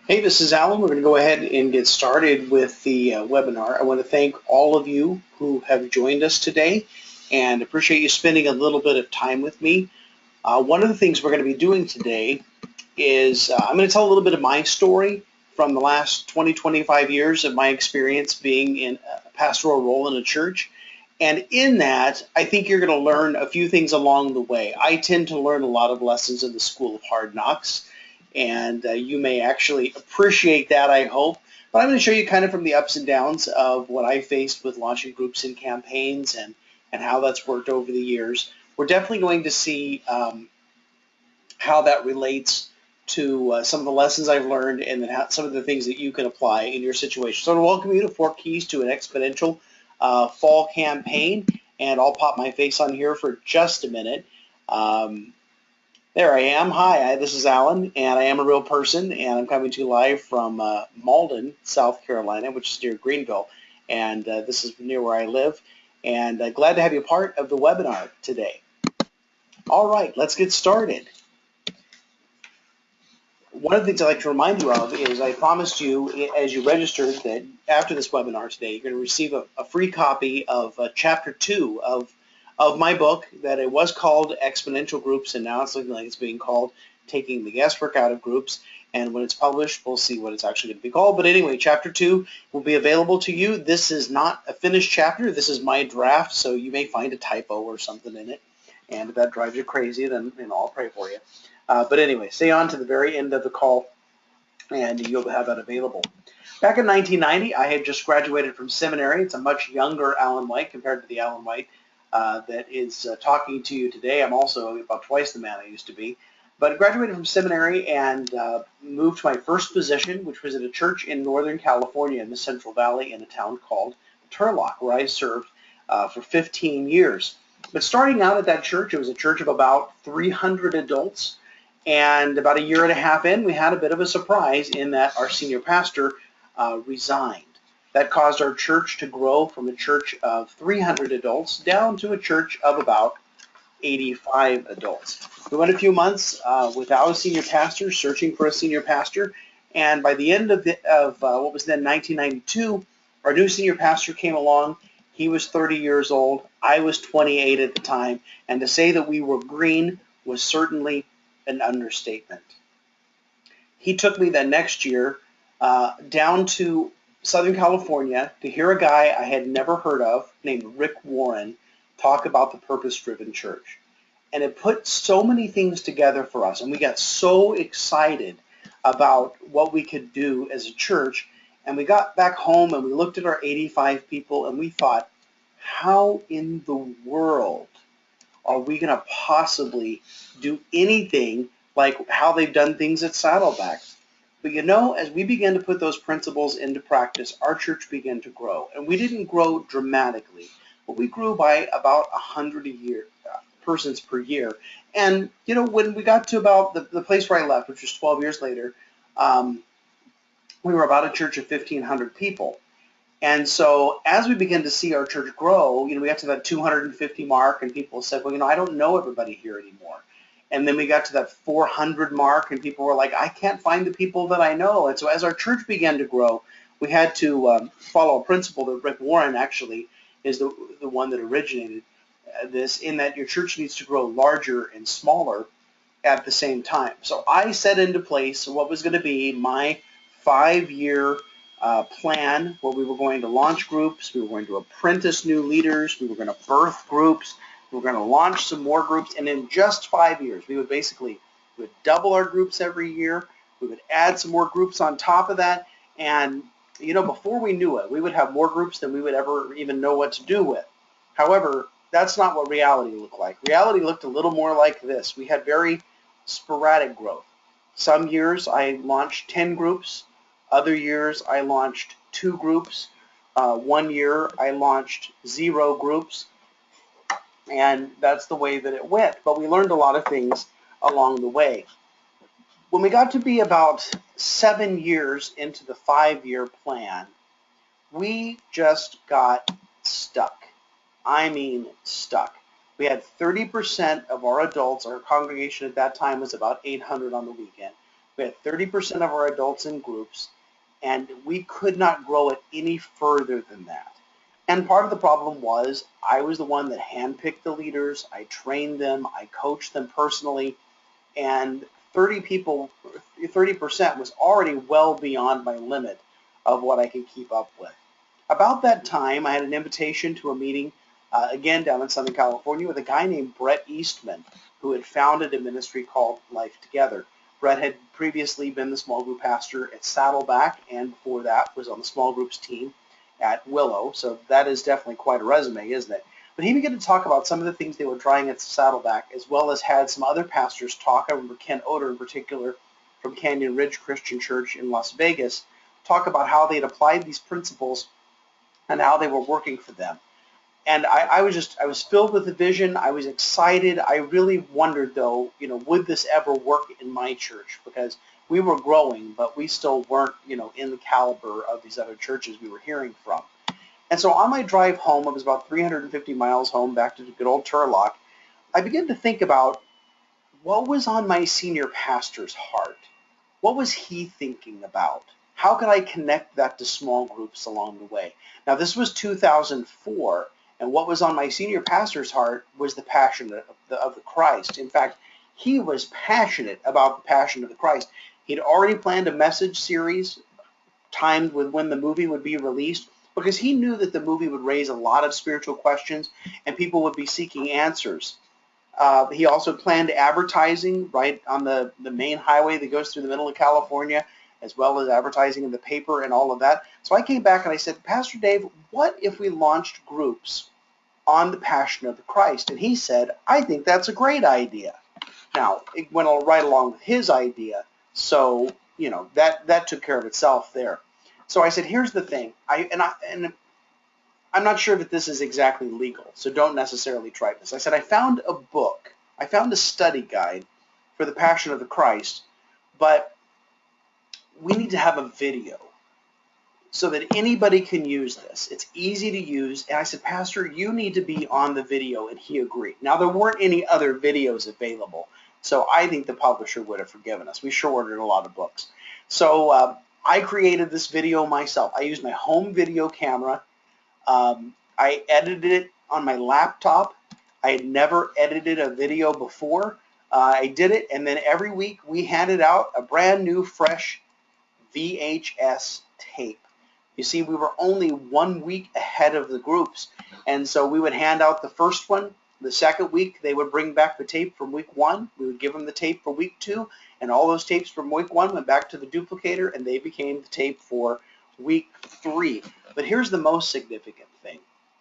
Hey, this is Alan. We're going to go ahead and get started with the webinar. I want to thank all of you who have joined us today and appreciate you spending a little bit of time with me. One of the things we're going to be doing today is I'm going to tell a little bit of my story from the last 25 years of my experience being in a pastoral role in a church. And in that, I think you're going to learn a few things along the way. I tend to learn a lot of lessons in the School of Hard Knocks, and you may actually appreciate that, I hope. But I'm going to show you kind of from the ups and downs of what I faced with launching groups and campaigns and how that's worked over the years. We're definitely going to see how that relates to some of the lessons I've learned and then some of the things that you can apply in your situation. So I want to welcome you to 4 Keys to an Exponential fall campaign, and I'll pop my face on here for just a minute. There I am. Hi, this is Alan, and I am a real person, and I'm coming to you live from Malden, South Carolina, which is near Greenville, and this is near where I live, and glad to have you part of the webinar today. All right, let's get started. One of the things I'd like to remind you of is I promised you as you registered that after this webinar today, you're going to receive a free copy of Chapter 2 of my book that it was called Exponential Groups, and now it's looking like it's being called Taking the Guesswork Out of Groups. And when it's published, we'll see what it's actually going to be called. But anyway, Chapter 2 will be available to you. This is not a finished chapter. This is my draft, so you may find a typo or something in it. And if that drives you crazy, then I'll pray for you. But anyway, stay on to the very end of the call, and you'll have that available. Back in 1990, I had just graduated from seminary. It's a much younger Alan White compared to the Alan White that is talking to you today. I'm also about twice the man I used to be. But I graduated from seminary and moved to my first position, which was at a church in Northern California in the Central Valley in a town called Turlock, where I served for 15 years. But starting out at that church, it was a church of about 300 adults. And about a year and a half in, we had a bit of a surprise in that our senior pastor resigned. That caused our church to grow from a church of 300 adults down to a church of about 85 adults. We went a few months without a senior pastor, searching for a senior pastor, and by the end of what was then 1992, our new senior pastor came along. He was 30 years old. I was 28 at the time, and to say that we were green was certainly an understatement. He took me the next year down to Southern California to hear a guy I had never heard of named Rick Warren talk about the purpose-driven church. And it put so many things together for us, and we got so excited about what we could do as a church. And we got back home and we looked at our 85 people and we thought, how in the world are we going to possibly do anything like how they've done things at Saddleback? But as we began to put those principles into practice, our church began to grow. And we didn't grow dramatically, but we grew by about 100 a year, persons per year. And, when we got to about the place where I left, which was 12 years later, we were about a church of 1,500 people. And so as we began to see our church grow, we got to that 250 mark, and people said, well, I don't know everybody here anymore. And then we got to that 400 mark, and people were like, I can't find the people that I know. And so as our church began to grow, we had to follow a principle that Rick Warren actually is the one that originated this, in that your church needs to grow larger and smaller at the same time. So I set into place what was going to be my 5-year plan, where we were going to launch groups, we were going to apprentice new leaders, we were going to birth groups, we were going to launch some more groups, and in just 5 years, we would double our groups every year, we would add some more groups on top of that, and before we knew it, we would have more groups than we would ever even know what to do with. However, that's not what reality looked like. Reality looked a little more like this. We had very sporadic growth. Some years I launched 10 groups. Other years I launched 2 groups. One year I launched 0 groups. And that's the way that it went. But we learned a lot of things along the way. When we got to be about 7 years into the 5-year plan, we just got stuck. I mean stuck. We had 30% of our adults, our congregation at that time was about 800 on the weekend. We had 30% of our adults in groups, and we could not grow it any further than that. And part of the problem was I was the one that handpicked the leaders, I trained them, I coached them personally, and 30% was already well beyond my limit of what I could keep up with. About that time, I had an invitation to a meeting, again down in Southern California, with a guy named Brett Eastman, who had founded a ministry called Life Together. Brett had previously been the small group pastor at Saddleback, and before that was on the small groups team at Willow, so that is definitely quite a resume, isn't it? But he began to talk about some of the things they were trying at Saddleback, as well as had some other pastors talk. I remember Ken Oder in particular from Canyon Ridge Christian Church in Las Vegas talk about how they had applied these principles and how they were working for them. And I was filled with a vision. I was excited. I really wondered, though, would this ever work in my church? Because we were growing, but we still weren't, in the caliber of these other churches we were hearing from. And so on my drive home, it was about 350 miles home back to the good old Turlock, I began to think about what was on my senior pastor's heart. What was he thinking about? How could I connect that to small groups along the way? Now, this was 2004, and what was on my senior pastor's heart was the passion of the Christ. In fact, he was passionate about the passion of the Christ. He'd already planned a message series timed with when the movie would be released, because he knew that the movie would raise a lot of spiritual questions and people would be seeking answers. He also planned advertising right on the main highway that goes through the middle of California, as well as advertising in the paper and all of that. So I came back and I said, Pastor Dave, what if we launched groups on the passion of the Christ? And he said, I think that's a great idea. Now, it went right along with his idea, so that took care of itself there. So I said, here's the thing, and I'm not sure that this is exactly legal, so don't necessarily try this. I said, I found a book, I found a study guide for the Passion of the Christ, but we need to have a video so that anybody can use this. It's easy to use. And I said, Pastor, you need to be on the video, and he agreed. Now, there weren't any other videos available, so I think the publisher would have forgiven us. We sure ordered a lot of books. So I created this video myself. I used my home video camera. I edited it on my laptop. I had never edited a video before. I did it, and then every week we handed out a brand new, fresh VHS tape. You see, we were only 1 week ahead of the groups, and so we would hand out the first one. The second week, they would bring back the tape from week 1. We would give them the tape for week 2, and all those tapes from week 1 went back to the duplicator, and they became the tape for week 3. But here's the most significant thing.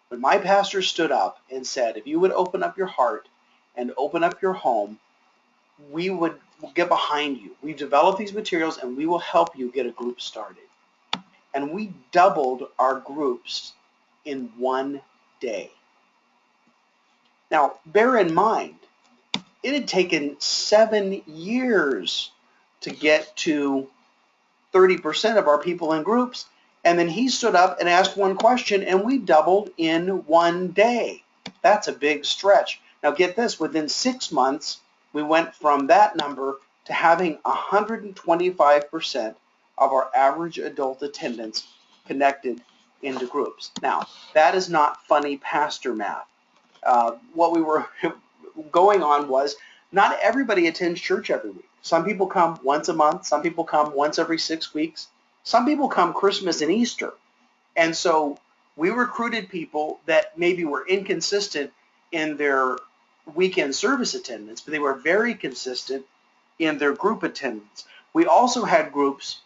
When my pastor stood up and said, if you would open up your heart and open up your home, we would get behind you. We've developed these materials, and we will help you get a group started. And we doubled our groups in 1 day. Now, bear in mind, it had taken 7 years to get to 30% of our people in groups, and then he stood up and asked one question, and we doubled in 1 day. That's a big stretch. Now get this, within 6 months, we went from that number to having 125% of our average adult attendance connected into groups. Now, that is not funny pastor math. What we were going on was not everybody attends church every week. Some people come once a month. Some people come once every 6 weeks. Some people come Christmas and Easter. And so we recruited people that maybe were inconsistent in their weekend service attendance, but they were very consistent in their group attendance. We also had groups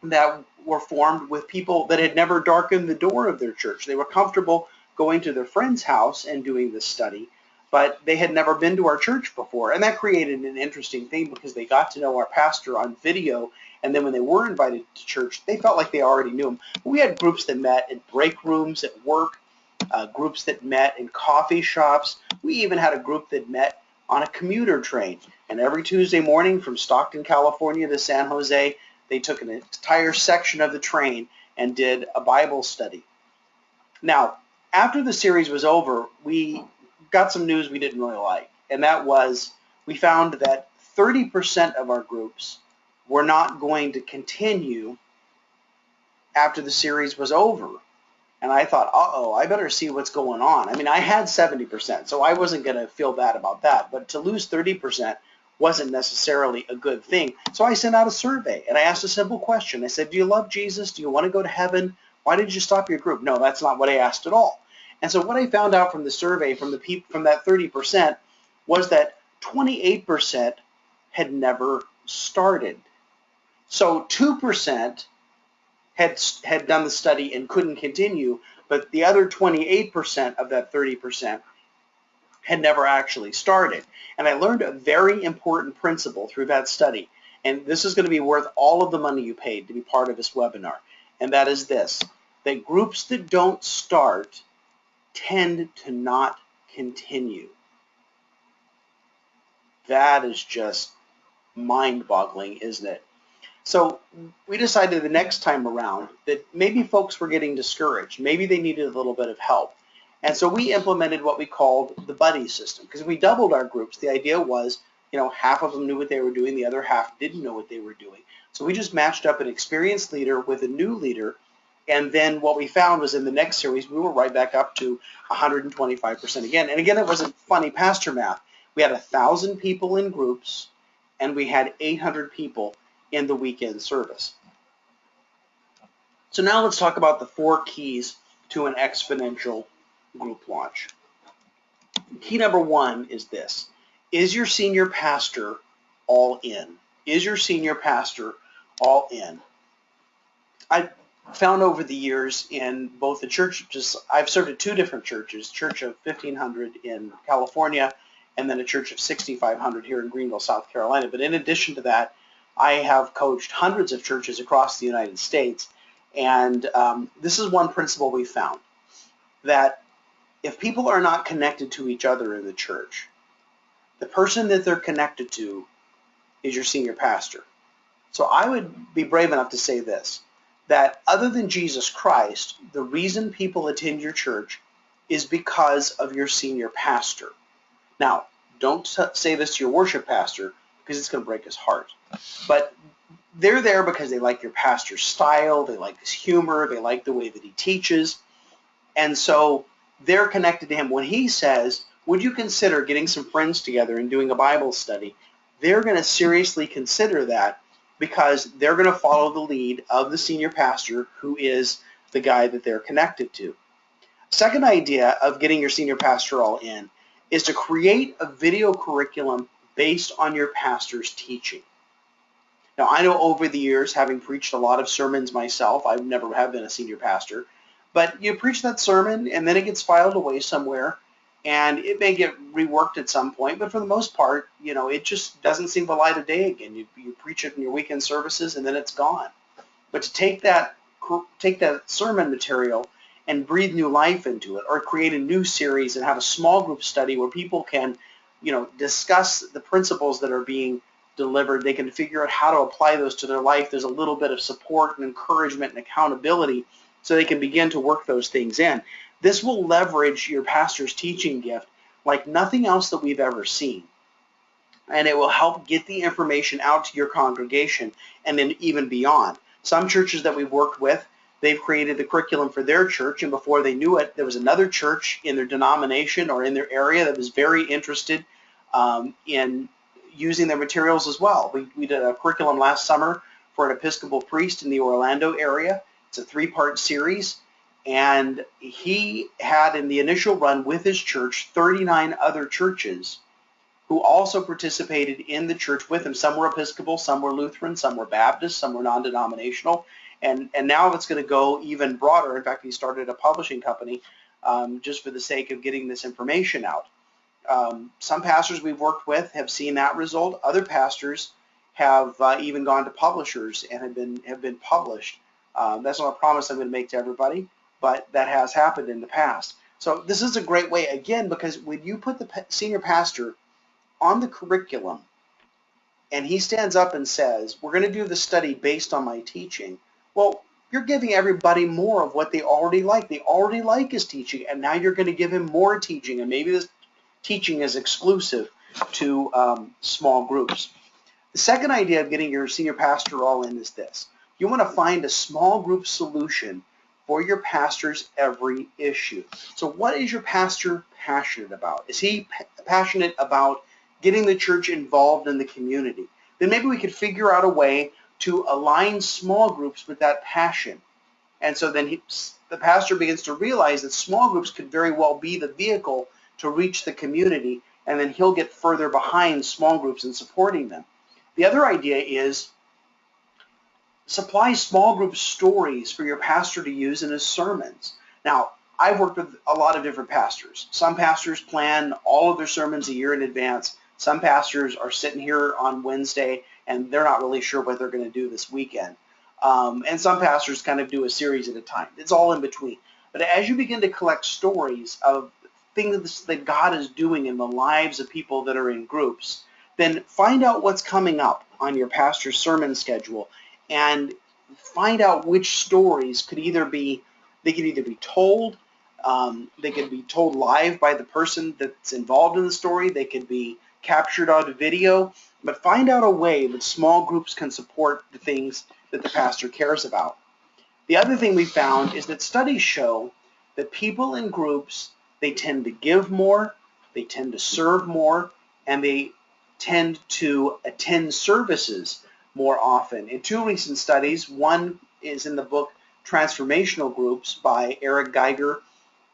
that were formed with people that had never darkened the door of their church. They were comfortable going to their friend's house and doing this study, but they had never been to our church before. And that created an interesting thing because they got to know our pastor on video, and then when they were invited to church, they felt like they already knew him. We had groups that met in break rooms at work, groups that met in coffee shops. We even had a group that met on a commuter train. And every Tuesday morning from Stockton, California to San Jose, they took an entire section of the train and did a Bible study. Now, after the series was over, we got some news we didn't really like, and that was we found that 30% of our groups were not going to continue after the series was over. And I thought, uh-oh, I better see what's going on. I mean, I had 70%, so I wasn't going to feel bad about that. But to lose 30% wasn't necessarily a good thing. So I sent out a survey, and I asked a simple question. I said, do you love Jesus? Do you want to go to heaven? Why did you stop your group? No, that's not what I asked at all. And so what I found out from the survey, from that 30%, was that 28% had never started. So 2% had done the study and couldn't continue, but the other 28% of that 30% had never actually started. And I learned a very important principle through that study, and this is going to be worth all of the money you paid to be part of this webinar, and that is this, that groups that don't start tend to not continue. That is just mind-boggling, isn't it? So we decided the next time around that maybe folks were getting discouraged. Maybe they needed a little bit of help. And so we implemented what we called the buddy system, because we doubled our groups. The idea was, half of them knew what they were doing, the other half didn't know what they were doing. So we just matched up an experienced leader with a new leader, and then what we found was in the next series, we were right back up to 125% again. And again, it wasn't funny pastor math. We had 1,000 people in groups, and we had 800 people in the weekend service. So now let's talk about the 4 keys to an exponential group launch. Key number 1 is this. Is your senior pastor all in? Is your senior pastor all in? I found over the years in both the churches, I've served at 2 different churches, Church of 1500 in California, and then a church of 6500 here in Greenville, South Carolina. But in addition to that, I have coached hundreds of churches across the United States, and this is one principle we found, that if people are not connected to each other in the church, the person that they're connected to is your senior pastor. So I would be brave enough to say this, that other than Jesus Christ, the reason people attend your church is because of your senior pastor. Now, don't say this to your worship pastor, because it's going to break his heart. But they're there because they like your pastor's style, they like his humor, they like the way that he teaches, and so they're connected to him. When he says, would you consider getting some friends together and doing a Bible study, they're going to seriously consider that, because they're going to follow the lead of the senior pastor, who is the guy that they're connected to. Second idea of getting your senior pastor all in is to create a video curriculum based on your pastor's teaching. Now, I know over the years, having preached a lot of sermons myself, I never have been a senior pastor, but you preach that sermon and then it gets filed away somewhere, and it may get reworked at some point, but for the most part, it just doesn't see the light of day again. You preach it in your weekend services and then it's gone. But to take that sermon material and breathe new life into it, or create a new series and have a small group study where people can discuss the principles that are being delivered. They can figure out how to apply those to their life. There's a little bit of support and encouragement and accountability so they can begin to work those things in. This will leverage your pastor's teaching gift like nothing else that we've ever seen. And it will help get the information out to your congregation and then even beyond. Some churches that we've worked with, they've created the curriculum for their church, and before they knew it, there was another church in their denomination or in their area that was very interested in using their materials as well. We did a curriculum last summer for an Episcopal priest in the Orlando area. It's a 3-part series, and he had in the initial run with his church 39 other churches who also participated in the church with him. Some were Episcopal, some were Lutheran, some were Baptist, some were non-denominational, and now it's going to go even broader. In fact, he started a publishing company just for the sake of getting this information out. Some pastors we've worked with have seen that result. Other pastors have even gone to publishers and have been published. That's not a promise I'm going to make to everybody, but that has happened in the past. So this is a great way, again, because when you put the senior pastor on the curriculum and he stands up and says, we're going to do the study based on my teaching, well, you're giving everybody more of what they already like. They already like his teaching, and now you're going to give him more teaching, and maybe this teaching is exclusive to small groups. The second idea of getting your senior pastor all in is this. You want to find a small group solution for your pastor's every issue. So what is your pastor passionate about? Is he passionate about getting the church involved in the community? Then maybe we could figure out a way to align small groups with that passion. And so then the pastor begins to realize that small groups could very well be the vehicle to reach the community, and then he'll get further behind small groups and supporting them. The other idea is supply small group stories for your pastor to use in his sermons. Now, I've worked with a lot of different pastors. Some pastors plan all of their sermons a year in advance. Some pastors are sitting here on Wednesday and they're not really sure what they're going to do this weekend. And some pastors kind of do a series at a time. It's all in between. But as you begin to collect stories of things that God is doing in the lives of people that are in groups, then find out what's coming up on your pastor's sermon schedule and find out which stories could either be told, they could be told live by the person that's involved in the story, they could be captured on video, but find out a way that small groups can support the things that the pastor cares about. The other thing we found is that studies show that people in groups, they tend to give more, they tend to serve more, and they tend to attend services more often. In two recent studies, one is in the book Transformational Groups by Eric Geiger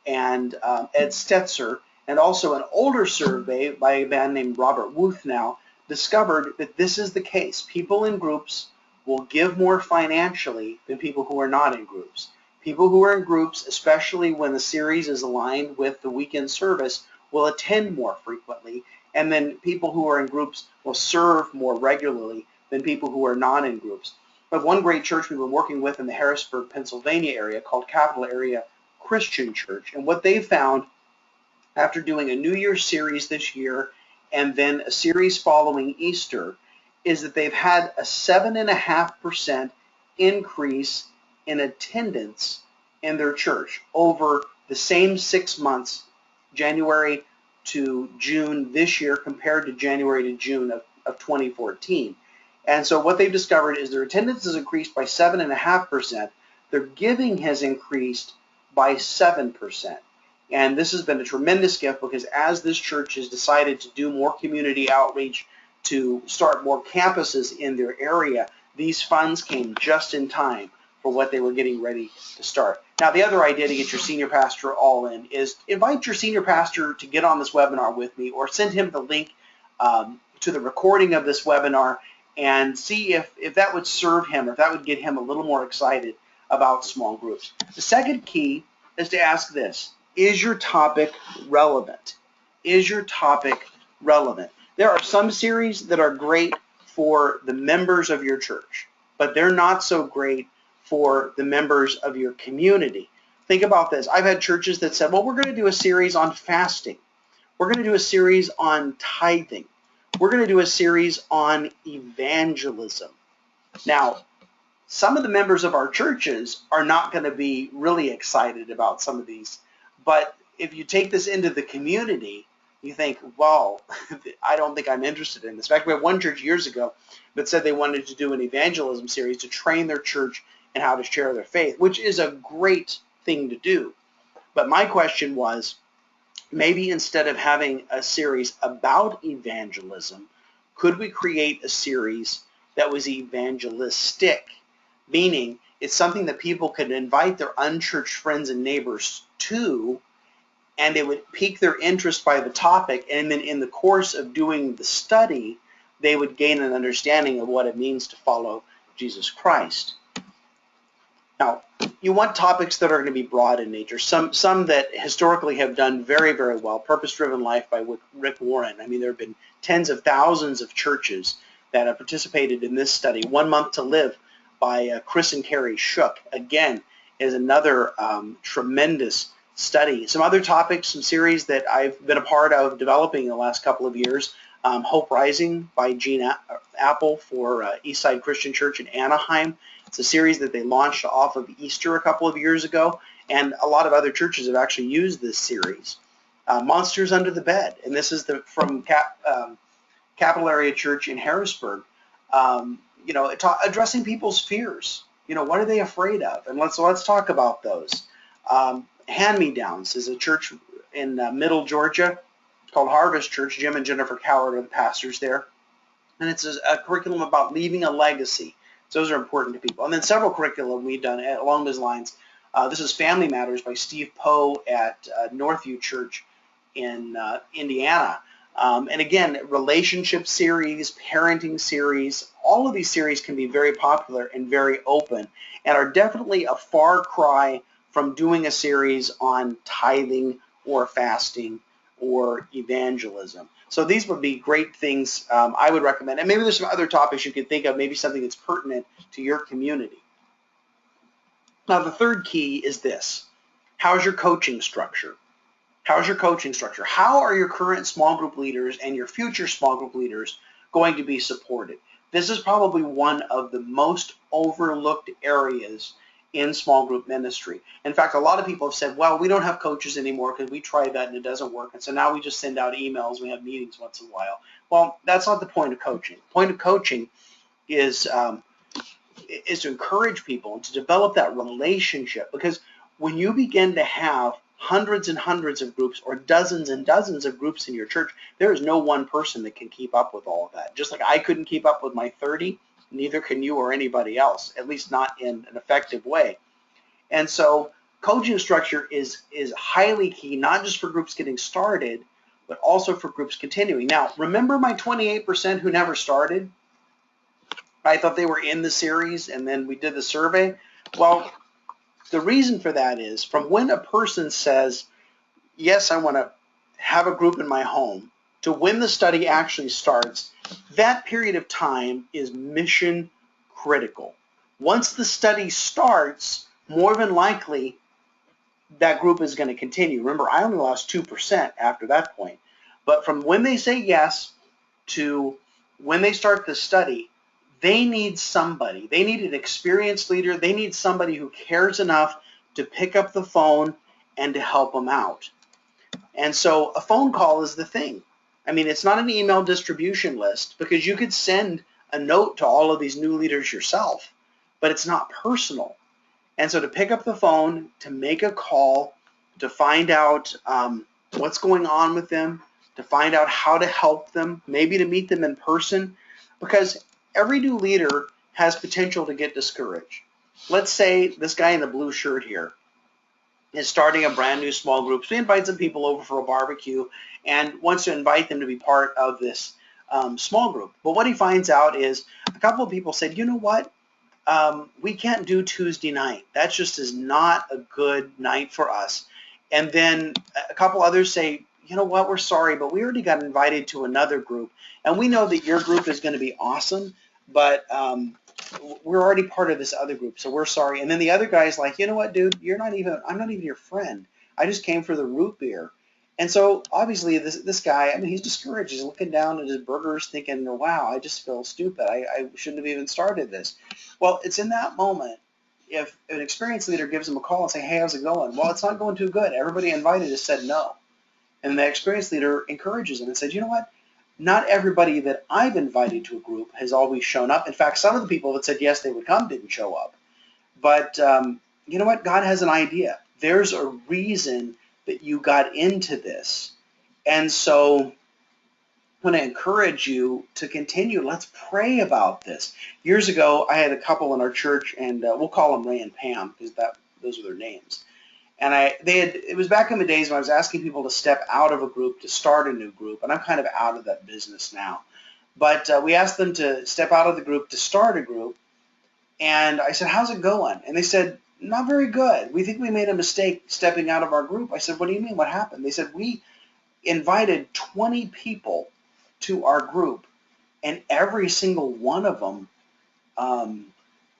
and Ed Stetzer, and also an older survey by a man named Robert Wuthnow discovered that this is the case. People in groups will give more financially than people who are not in groups. People who are in groups, especially when the series is aligned with the weekend service, will attend more frequently, and then people who are in groups will serve more regularly than people who are not in groups. We have one great church we've been working with in the Harrisburg, Pennsylvania area called Capital Area Christian Church, and what they found after doing a New Year's series this year and then a series following Easter is that they've had a 7.5% increase in attendance in their church over the same 6 months, January to June this year compared to January to June of 2014. And so what they've discovered is their attendance has increased by 7.5%. Their giving has increased by 7%. And this has been a tremendous gift because as this church has decided to do more community outreach, to start more campuses in their area, these funds came just in time for what they were getting ready to start. Now, the other idea to get your senior pastor all in is invite your senior pastor to get on this webinar with me, or send him the link to the recording of this webinar and see if that would serve him, or if that would get him a little more excited about small groups. The second key is to ask this: is your topic relevant? Is your topic relevant? There are some series that are great for the members of your church, but they're not so great for the members of your community. Think about this. I've had churches that said, well, we're going to do a series on fasting. We're going to do a series on tithing. We're going to do a series on evangelism. Now, some of the members of our churches are not going to be really excited about some of these, but if you take this into the community, you think, well, I don't think I'm interested in this. In fact, we had one church years ago that said they wanted to do an evangelism series to train their church in how to share their faith, which is a great thing to do. But my question was, maybe instead of having a series about evangelism, could we create a series that was evangelistic, meaning it's something that people could invite their unchurched friends and neighbors to, and it would pique their interest by the topic, and then in the course of doing the study, they would gain an understanding of what it means to follow Jesus Christ. Now, you want topics that are going to be broad in nature, some that historically have done very, very well. Purpose-Driven Life by Rick Warren. I mean, there have been tens of thousands of churches that have participated in this study. 1 Month to Live by Chris and Carrie Shook, again, is another tremendous study. Some other topics, some series that I've been a part of developing in the last couple of years. Hope Rising by Gene Apple for Eastside Christian Church in Anaheim. It's a series that they launched off of Easter a couple of years ago, and a lot of other churches have actually used this series. Monsters Under the Bed, and this is from Capital Area Church in Harrisburg. addressing people's fears. What are they afraid of? And let's talk about those. Hand-me-downs is a church in Middle Georgia called Harvest Church. Jim and Jennifer Coward are the pastors there. And it's a curriculum about leaving a legacy. So those are important to people. And then several curriculum we've done along those lines. This is Family Matters by Steve Poe at Northview Church in Indiana. And again, relationship series, parenting series, all of these series can be very popular and very open and are definitely a far cry from doing a series on tithing or fasting or evangelism. So these would be great things I would recommend. And maybe there's some other topics you could think of, maybe something that's pertinent to your community. Now, the third key is this. How's your coaching structure? How's your coaching structure? How are your current small group leaders and your future small group leaders going to be supported? This is probably one of the most overlooked areas in small group ministry. In fact, a lot of people have said, well, we don't have coaches anymore because we tried that and it doesn't work. And so now we just send out emails. We have meetings once in a while. Well, that's not the point of coaching. The point of coaching is to encourage people and to develop that relationship, because when you begin to have hundreds and hundreds of groups or dozens and dozens of groups in your church, there is no one person that can keep up with all of that. Just like I couldn't keep up with my 30, neither can you or anybody else, at least not in an effective way. And so coaching structure is highly key, not just for groups getting started, but also for groups continuing. Now, remember my 28% who never started? I thought they were in the series and then we did the survey. Well, the reason for that is from when a person says, yes, I want to have a group in my home, to when the study actually starts, that period of time is mission critical. Once the study starts, more than likely that group is going to continue. Remember, I only lost 2% after that point. But from when they say yes to when they start the study, they need somebody. They need an experienced leader. They need somebody who cares enough to pick up the phone and to help them out. And so a phone call is the thing. I mean, it's not an email distribution list, because you could send a note to all of these new leaders yourself, but it's not personal. And so to pick up the phone, to make a call, to find out what's going on with them, to find out how to help them, maybe to meet them in person, because every new leader has potential to get discouraged. Let's say this guy in the blue shirt here is starting a brand new small group. So he invites some people over for a barbecue and wants to invite them to be part of this small group. But what he finds out is a couple of people said, you know what? We can't do Tuesday night. That just is not a good night for us. And then a couple others say, you know what, we're sorry, but we already got invited to another group. And we know that your group is going to be awesome, but we're already part of this other group, so we're sorry. And then the other guy's like, you know what, dude, I'm not even your friend. I just came for the root beer. And so obviously this guy, I mean, he's discouraged. He's looking down at his burgers thinking, wow, I just feel stupid. I shouldn't have even started this. Well, it's in that moment, if an experienced leader gives him a call and say, hey, how's it going? Well, it's not going too good. Everybody invited has said no. And the experienced leader encourages him and says, you know what? Not everybody that I've invited to a group has always shown up. In fact, some of the people that said yes they would come didn't show up. But you know what? God has an idea. There's a reason that you got into this. And so I want to encourage you to continue. Let's pray about this. Years ago, I had a couple in our church, and we'll call them Ray and Pam because those are their names. And it was back in the days when I was asking people to step out of a group to start a new group, and I'm kind of out of that business now. But we asked them to step out of the group to start a group, and I said, how's it going? And they said, not very good. We think we made a mistake stepping out of our group. I said, what do you mean? What happened? They said, we invited 20 people to our group, and every single one of them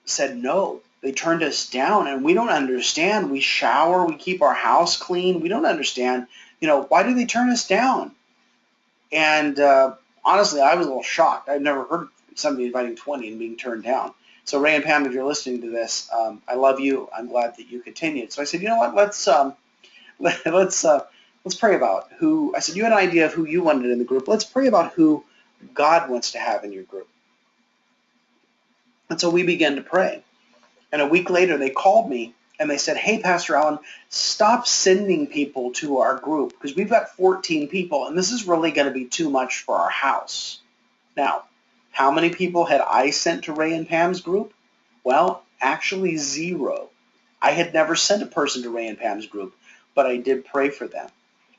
said no. They turned us down, and we don't understand. We shower, we keep our house clean. We don't understand, why do they turn us down? And honestly, I was a little shocked. I've never heard of somebody inviting 20 and being turned down. So Ray and Pam, if you're listening to this, I love you. I'm glad that you continued. So I said, you know what? Let's pray about who. I said, you had an idea of who you wanted in the group. Let's pray about who God wants to have in your group. And so we began to pray. And a week later, they called me and they said, hey, Pastor Allen, stop sending people to our group because we've got 14 people and this is really going to be too much for our house. Now, how many people had I sent to Ray and Pam's group? Well, actually 0. I had never sent a person to Ray and Pam's group, but I did pray for them.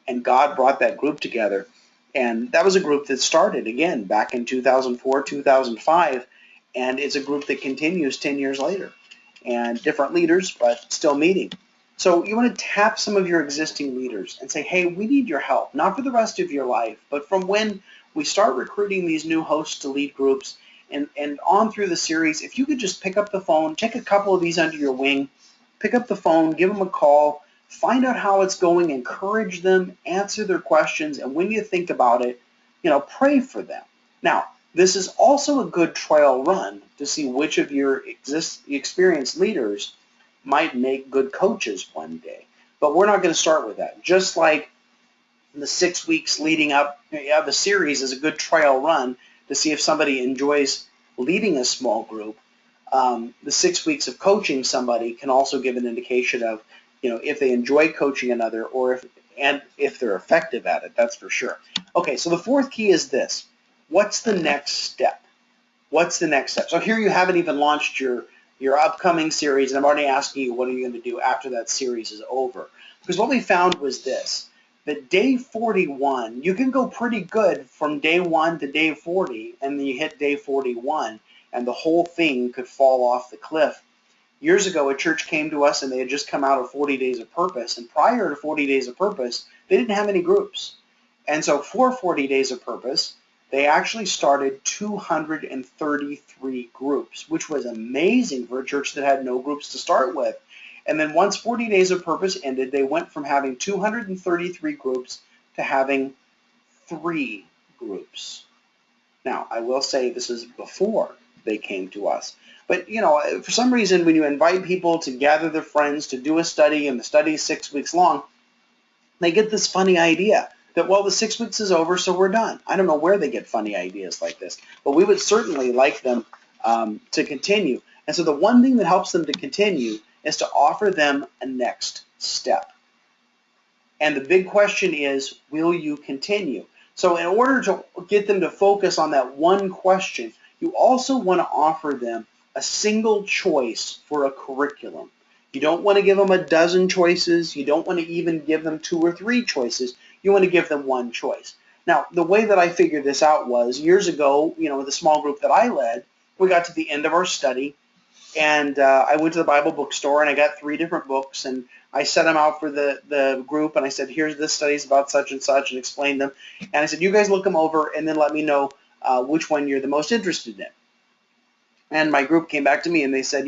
And God brought that group together. And that was a group that started, again, back in 2004, 2005. And it's a group that continues 10 years later. And different leaders, but still meeting. So you want to tap some of your existing leaders and say, hey, we need your help, not for the rest of your life, but from when we start recruiting these new hosts to lead groups and on through the series, if you could just pick up the phone, take a couple of these under your wing, pick up the phone, give them a call, find out how it's going, encourage them, answer their questions, and when you think about it, pray for them. Now, this is also a good trial run to see which of your experienced leaders might make good coaches one day. But we're not going to start with that. Just like the 6 weeks leading up, the series is a good trial run to see if somebody enjoys leading a small group. The 6 weeks of coaching somebody can also give an indication of, if they enjoy coaching another or if they're effective at it, that's for sure. Okay, so the fourth key is this. What's the next step? What's the next step? So here you haven't even launched your upcoming series, and I'm already asking you, what are you going to do after that series is over? Because what we found was this, that day 41, you can go pretty good from day 1 to day 40, and then you hit day 41, and the whole thing could fall off the cliff. Years ago, a church came to us, and they had just come out of 40 Days of Purpose, and prior to 40 Days of Purpose, they didn't have any groups. And so for 40 Days of Purpose, they actually started 233 groups, which was amazing for a church that had no groups to start with. And then once 40 Days of Purpose ended, they went from having 233 groups to having 3 groups. Now, I will say this is before they came to us. But, for some reason, when you invite people to gather their friends to do a study, and the study is 6 weeks long, they get this funny idea that, well, the 6 weeks is over, so we're done. I don't know where they get funny ideas like this, but we would certainly like them to continue. And so the one thing that helps them to continue is to offer them a next step. And the big question is, will you continue? So in order to get them to focus on that one question, you also want to offer them a single choice for a curriculum. You don't want to give them a dozen choices. You don't want to even give them 2 or 3 choices. You want to give them one choice. Now, the way that I figured this out was years ago, with a small group that I led, we got to the end of our study, and I went to the Bible bookstore, and I got 3 different books, and I set them out for the group, and I said, here's this study's about such and such, and explained them. And I said, you guys look them over, and then let me know which one you're the most interested in. And my group came back to me, and they said,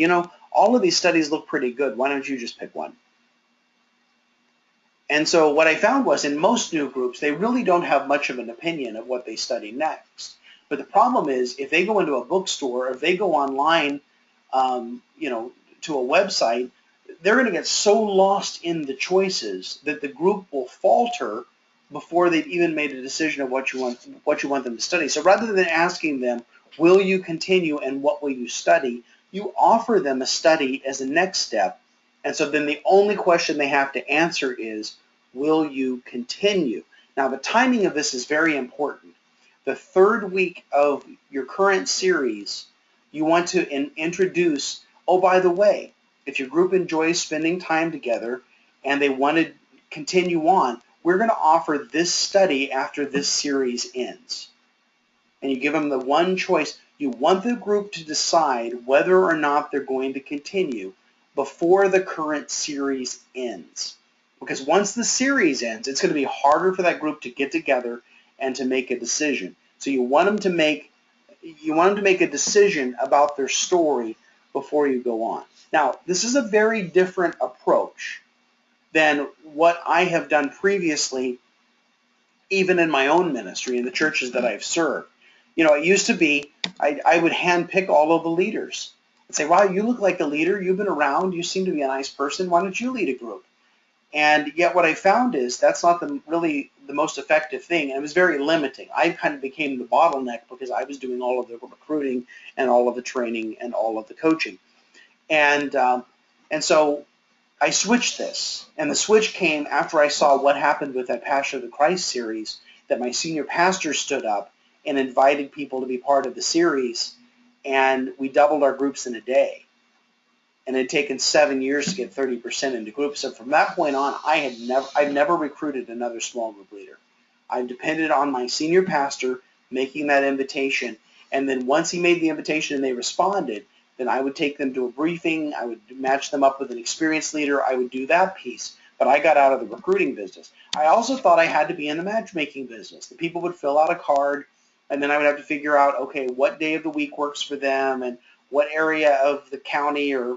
all of these studies look pretty good. Why don't you just pick one? And so what I found was in most new groups, they really don't have much of an opinion of what they study next. But the problem is if they go into a bookstore, or if they go online, to a website, they're going to get so lost in the choices that the group will falter before they've even made a decision of what you want them to study. So rather than asking them, will you continue and what will you study, you offer them a study as a next step. And so then the only question they have to answer is, will you continue? Now, the timing of this is very important. The 3rd week of your current series, you want to introduce, oh, by the way, if your group enjoys spending time together and they want to continue on, we're going to offer this study after this series ends. And you give them the one choice. You want the group to decide whether or not they're going to continue before the current series ends. Because once the series ends, it's going to be harder for that group to get together and to make a decision. So you want them to make a decision about their story before you go on. Now, this is a very different approach than what I have done previously, even in my own ministry, in the churches that I've served. It used to be, I would handpick all of the leaders and say, wow, you look like a leader. You've been around. You seem to be a nice person. Why don't you lead a group? And yet what I found is that's not really the most effective thing, and it was very limiting. I kind of became the bottleneck because I was doing all of the recruiting and all of the training and all of the coaching. And so I switched this, and the switch came after I saw what happened with that Passion of the Christ series, that my senior pastor stood up and invited people to be part of the series, and we doubled our groups in a day. And it had taken 7 years to get 30% into groups. So from that point on, I've never recruited another small group leader. I've depended on my senior pastor making that invitation, and then once he made the invitation and they responded, then I would take them to a briefing. I would match them up with an experienced leader. I would do that piece. But I got out of the recruiting business. I also thought I had to be in the matchmaking business. The people would fill out a card, and then I would have to figure out, okay, what day of the week works for them, and what area of the county, or,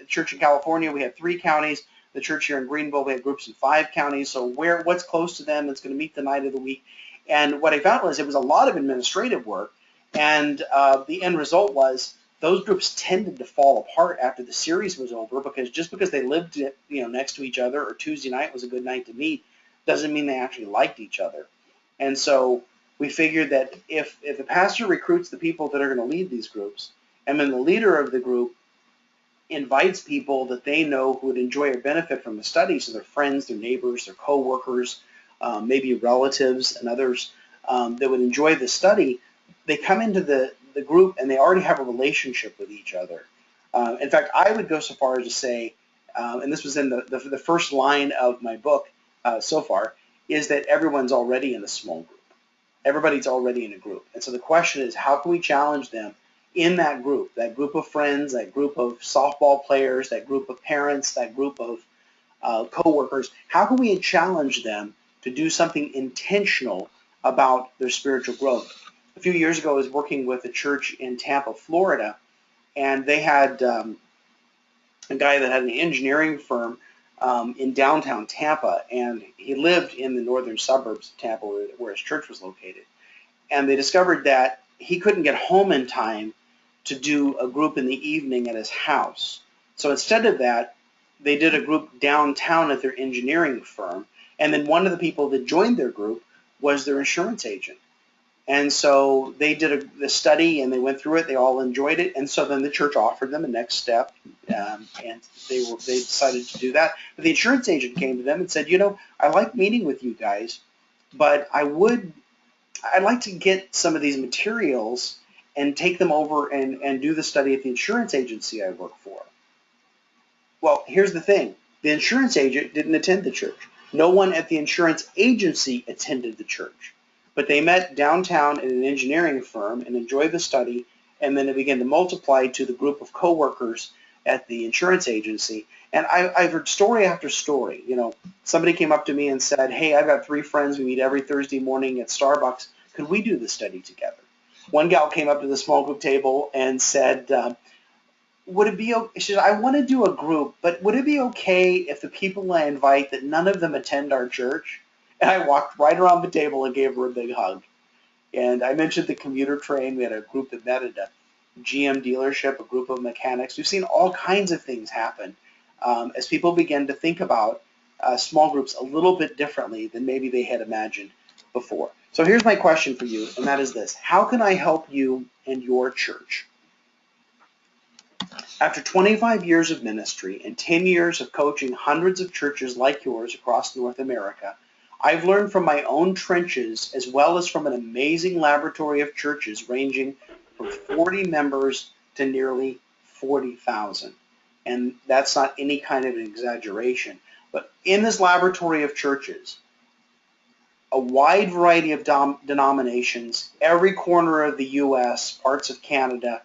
church in California, we have 3 counties. The church here in Greenville, we have groups in 5 counties. So what's close to them that's going to meet the night of the week? And what I found was it was a lot of administrative work, and the end result was those groups tended to fall apart after the series was over, because just because they lived next to each other, or Tuesday night was a good night to meet, doesn't mean they actually liked each other. And so we figured that if the pastor recruits the people that are going to lead these groups, and then the leader of the group invites people that they know who would enjoy or benefit from the study, so their friends, their neighbors, their co-workers, maybe relatives and others that would enjoy the study, they come into the group and they already have a relationship with each other. In fact, I would go so far as to say, and this was in the first line of my book so far, is that everyone's already in a small group. Everybody's already in a group. And so the question is, how can we challenge them in that group of friends, that group of softball players, that group of parents, that group of co-workers? How can we challenge them to do something intentional about their spiritual growth? A few years ago, I was working with a church in Tampa, Florida, and they had a guy that had an engineering firm in downtown Tampa, and he lived in the northern suburbs of Tampa where his church was located. And they discovered that he couldn't get home in time to do a group in the evening at his house. So instead of that, they did a group downtown at their engineering firm, and then one of the people that joined their group was their insurance agent. And so they did the study, and they went through it. They all enjoyed it, and so then the church offered them a next step, and they decided to do that. But the insurance agent came to them and said, I like meeting with you guys, but I'd like to get some of these materials and take them over and do the study at the insurance agency I work for. Well, here's the thing. The insurance agent didn't attend the church. No one at the insurance agency attended the church. But they met downtown in an engineering firm and enjoyed the study, and then it began to multiply to the group of coworkers at the insurance agency. And I've heard story after story. Somebody came up to me and said, hey, I've got 3 friends. We meet every Thursday morning at Starbucks. Could we do the study together? One gal came up to the small group table and said, would it be okay? She said, I want to do a group, but would it be okay if the people I invite, that none of them attend our church? And I walked right around the table and gave her a big hug. And I mentioned the commuter train. We had a group that met at a GM dealership, a group of mechanics. We've seen all kinds of things happen as people begin to think about small groups a little bit differently than maybe they had imagined before. So here's my question for you, and that is this. How can I help you and your church? After 25 years of ministry and 10 years of coaching hundreds of churches like yours across North America, I've learned from my own trenches as well as from an amazing laboratory of churches ranging from 40 members to nearly 40,000. And that's not any kind of an exaggeration. But in this laboratory of churches, a wide variety of denominations, every corner of the U.S., parts of Canada,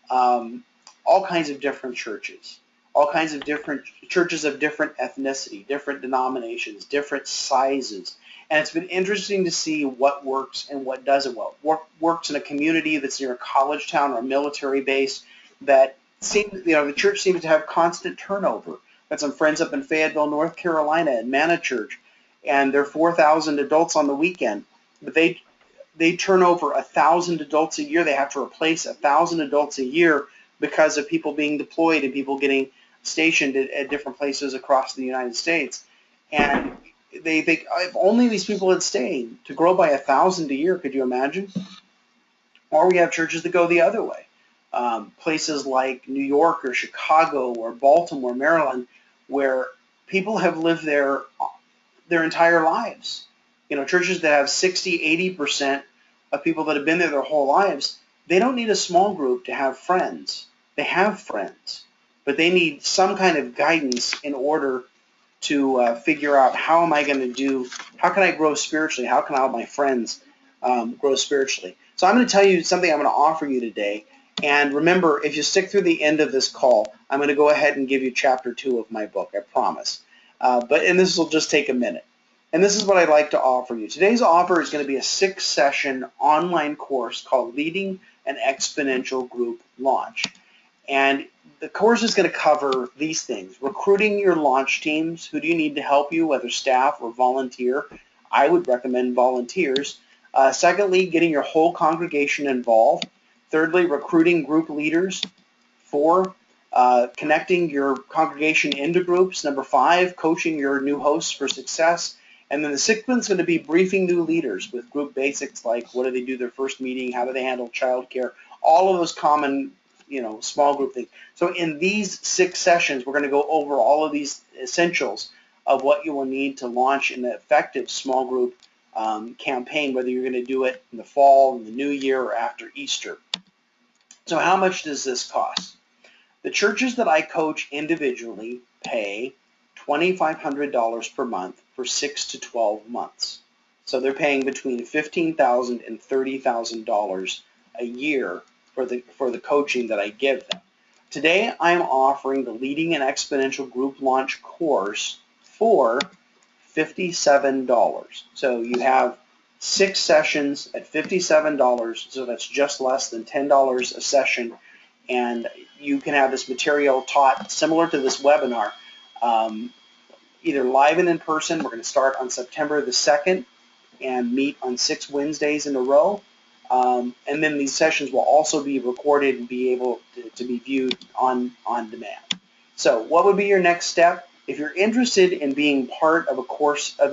all kinds of different churches, all kinds of different churches of different ethnicity, different denominations, different sizes. And it's been interesting to see what works and what doesn't well. Works in a community that's near a college town or a military base that the church seems to have constant turnover. Got some friends up in Fayetteville, North Carolina at Manna Church, and there are 4,000 adults on the weekend, but they turn over 1,000 adults a year. They have to replace 1,000 adults a year because of people being deployed and people getting stationed at different places across the United States. And they think, if only these people had stayed, to grow by 1,000 a year, could you imagine? Or we have churches that go the other way. Places like New York or Chicago or Baltimore, Maryland, where people have lived there their entire lives. You know, churches that have 60, 80% of people that have been there their whole lives, they don't need a small group to have friends. They have friends, but they need some kind of guidance in order to figure out, how can I grow spiritually? How can I help my friends grow spiritually? So I'm going to tell you something I'm going to offer you today. And remember, if you stick through the end of this call, I'm going to go ahead and give you chapter 2 of my book, I promise. And this will just take a minute. And this is what I'd like to offer you. Today's offer is going to be a 6-session online course called Leading an Exponential Group Launch. And the course is going to cover these things: recruiting your launch teams. Who do you need to help you, whether staff or volunteer? I would recommend volunteers. Secondly, getting your whole congregation involved. Thirdly, recruiting group leaders. 4, connecting your congregation into groups. Number 5, coaching your new hosts for success. And then the 6th one's going to be briefing new leaders with group basics, like what do they do their first meeting, how do they handle childcare, all of those common, small group things. So in these 6 sessions, we're going to go over all of these essentials of what you will need to launch an effective small group campaign, whether you're going to do it in the fall, in the new year, or after Easter. So how much does this cost? The churches that I coach individually pay $2,500 per month for 6 to 12 months. So they're paying between $15,000 and $30,000 a year for the coaching that I give them. Today I'm offering the Leading an Exponential Group Launch course for $57. So you have 6 sessions at $57, so that's just less than $10 a session, and you can have this material taught similar to this webinar, either live and in person. We're going to start on September the 2nd and meet on 6 Wednesdays in a row. And then these sessions will also be recorded and be able to be viewed on demand. So what would be your next step? If you're interested in being part of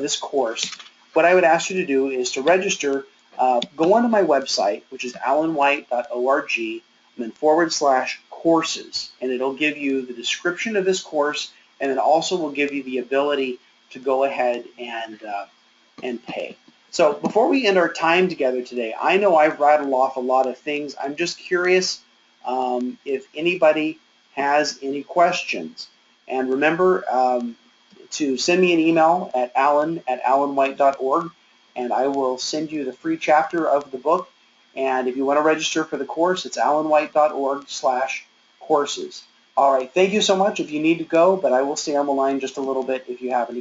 this course, what I would ask you to do is to register. Go onto my website, which is alanwhite.org, and then /courses, and it'll give you the description of this course, and it also will give you the ability to go ahead and pay. So before we end our time together today, I know I've rattled off a lot of things. I'm just curious if anybody has any questions. And remember to send me an email at alan@alanwhite.org, and I will send you the free chapter of the book. And if you want to register for the course, it's alanwhite.org/courses. All right, thank you so much. If you need to go, but I will stay on the line just a little bit if you have any questions.